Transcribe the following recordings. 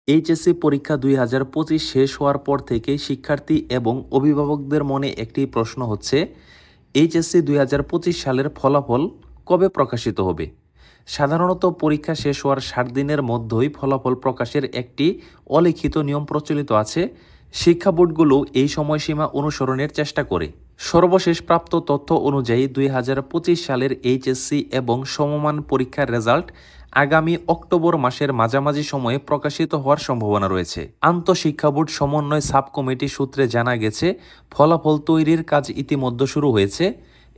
HSC পরীক্ষা 2025 শেষ হওয়ার পর থেকে শিক্ষার্থী এবং অভিভাবকদের মনে একটি প্রশ্ন হচ্ছে, এইচএসসি 2025 সালের ফলাফল কবে প্রকাশিত হবে? সাধারণত পরীক্ষা শেষ হওয়ার 60 দিনের মধ্যেই ফলাফল প্রকাশের একটি অলিখিত নিয়ম প্রচলিত আছে। শিক্ষা বোর্ডগুলো এই সময়সীমা অনুসরণের চেষ্টা করে। সর্বশেষ প্রাপ্ত তথ্য অনুযায়ী 2025 সালের এইচএসসি এবং সমমান পরীক্ষার রেজাল্ট আগামী অক্টোবর মাসের মাঝামাঝি সময়ে প্রকাশিত হওয়ার সম্ভাবনা রয়েছে। আন্তঃশিক্ষা বোর্ড সমন্বয় সাব কমিটি সূত্রে জানা গেছে, ফলাফল তৈরির কাজ ইতিমধ্যে শুরু হয়েছে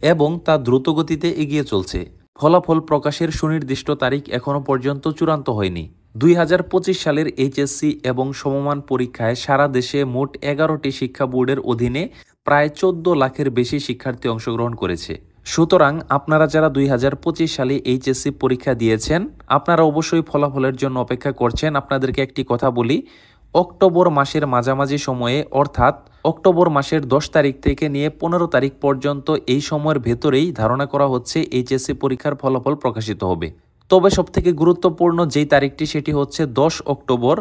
এবং তা দ্রুতগতিতে এগিয়ে চলছে। ফলাফল প্রকাশের সুনির্দিষ্ট তারিখ এখনও পর্যন্ত চূড়ান্ত হয়নি। 2025 সালের এইচএসসি এবং সমমান পরীক্ষায় সারা দেশে মোট 11টি শিক্ষা বোর্ডের অধীনে প্রায় 14 লাখের বেশি শিক্ষার্থী অংশগ্রহণ করেছে। সুতরাং আপনারা যারা 2025 সালে এইচএসসি পরীক্ষা দিয়েছেন, আপনারা অবশ্যই ফলাফলের জন্য অপেক্ষা করছেন। আপনাদেরকে একটি কথা বলি, অক্টোবর মাসের মাঝামাঝি সময়ে অর্থাৎ অক্টোবর মাসের 10 তারিখ থেকে নিয়ে 15 তারিখ পর্যন্ত এই সময়ের ভেতরেই ধারণা করা হচ্ছে এইচএসসি পরীক্ষার ফলাফল প্রকাশিত হবে। তবে সবথেকে গুরুত্বপূর্ণ যেই তারিখটি সেটি হচ্ছে 10 অক্টোবর।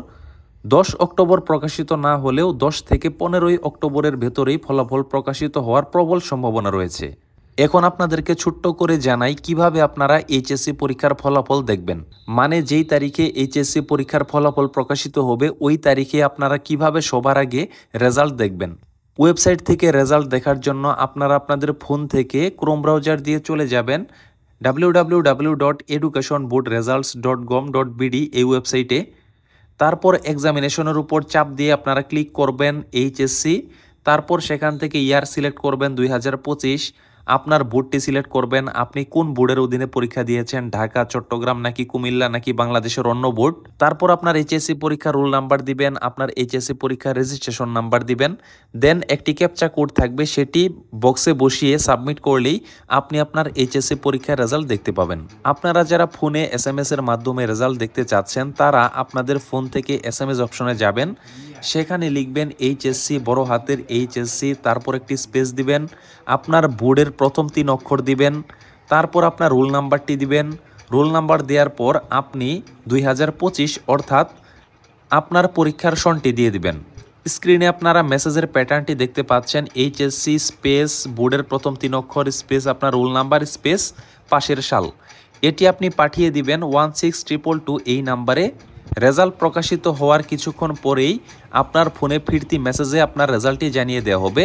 10 অক্টোবর প্রকাশিত না হলেও 10 থেকে 15 অক্টোবরের ভেতরেই ফলাফল প্রকাশিত হওয়ার প্রবল সম্ভাবনা রয়েছে। এখন আপনাদেরকে ছোট্ট করে জানাই কিভাবে আপনারা এইচএসসি পরীক্ষার ফলাফল দেখবেন। মানে যেই তারিখে এইচএসসি পরীক্ষার ফলাফল প্রকাশিত হবে ওই তারিখে আপনারা কিভাবে সবার আগে রেজাল্ট দেখবেন। ওয়েবসাইট থেকে রেজাল্ট দেখার জন্য আপনারা আপনাদের ফোন থেকে ক্রোম ব্রাউজার দিয়ে চলে যাবেন www.educationboardresults.gov.bd এই ওয়েবসাইটে। তারপর এক্সামিনেশনের উপর চাপ দিয়ে আপনারা ক্লিক করবেন এইচএসসি। তারপর সেখান থেকে ইয়ার সিলেক্ট করবেন 2025। আপনার বোর্ডটি সিলেক্ট করবেন, আপনি কোন বোর্ডের অধীনে পরীক্ষা দিয়েছেন, ঢাকা, চট্টগ্রাম নাকি কুমিল্লা নাকি বাংলাদেশের অন্য বোর্ড। তারপর আপনার এইচএসসি পরীক্ষার রোল নাম্বার দিবেন, আপনার এইচএসসি পরীক্ষার রেজিস্ট্রেশন নাম্বার দিবেন। দেন একটি ক্যাপচা কোড থাকবে, সেটি বক্সে বসিয়ে সাবমিট করলেই আপনি আপনার এইচএসসি পরীক্ষার রেজাল্ট দেখতে পাবেন। আপনারা যারা ফোনে এসএমএস এর মাধ্যমে রেজাল্ট দেখতে চাচ্ছেন তারা আপনাদের ফোন থেকে এসএমএস অপশনে যাবেন, সেখানে লিখবেন এইচএসসি, বড় হাতের এইচএসসি, তারপর একটি স্পেস দিবেন, আপনার বোর্ডের প্রথম 3 অক্ষর দিবেন, তারপর আপনার রোল নাম্বারটি দিবেন। রোল নাম্বার দেওয়ার পর আপনি 2025 অর্থাৎ আপনার পরীক্ষার সনটি দিয়ে দিবেন। স্ক্রিনে আপনারা মেসেজের প্যাটার্নটি দেখতে পাচ্ছেন, এইচএসসি স্পেস বোর্ডের প্রথম 3 অক্ষর স্পেস আপনার রোল নাম্বার স্পেস পাশের সাল। এটি আপনি পাঠিয়ে দিবেন 16222 এই নাম্বারে। রেজাল্ট প্রকাশিত হওয়ার কিছুক্ষণ পরেই আপনার ফোনে ফিরতি মেসেজে আপনার রেজাল্টটি জানিয়ে দেওয়া হবে।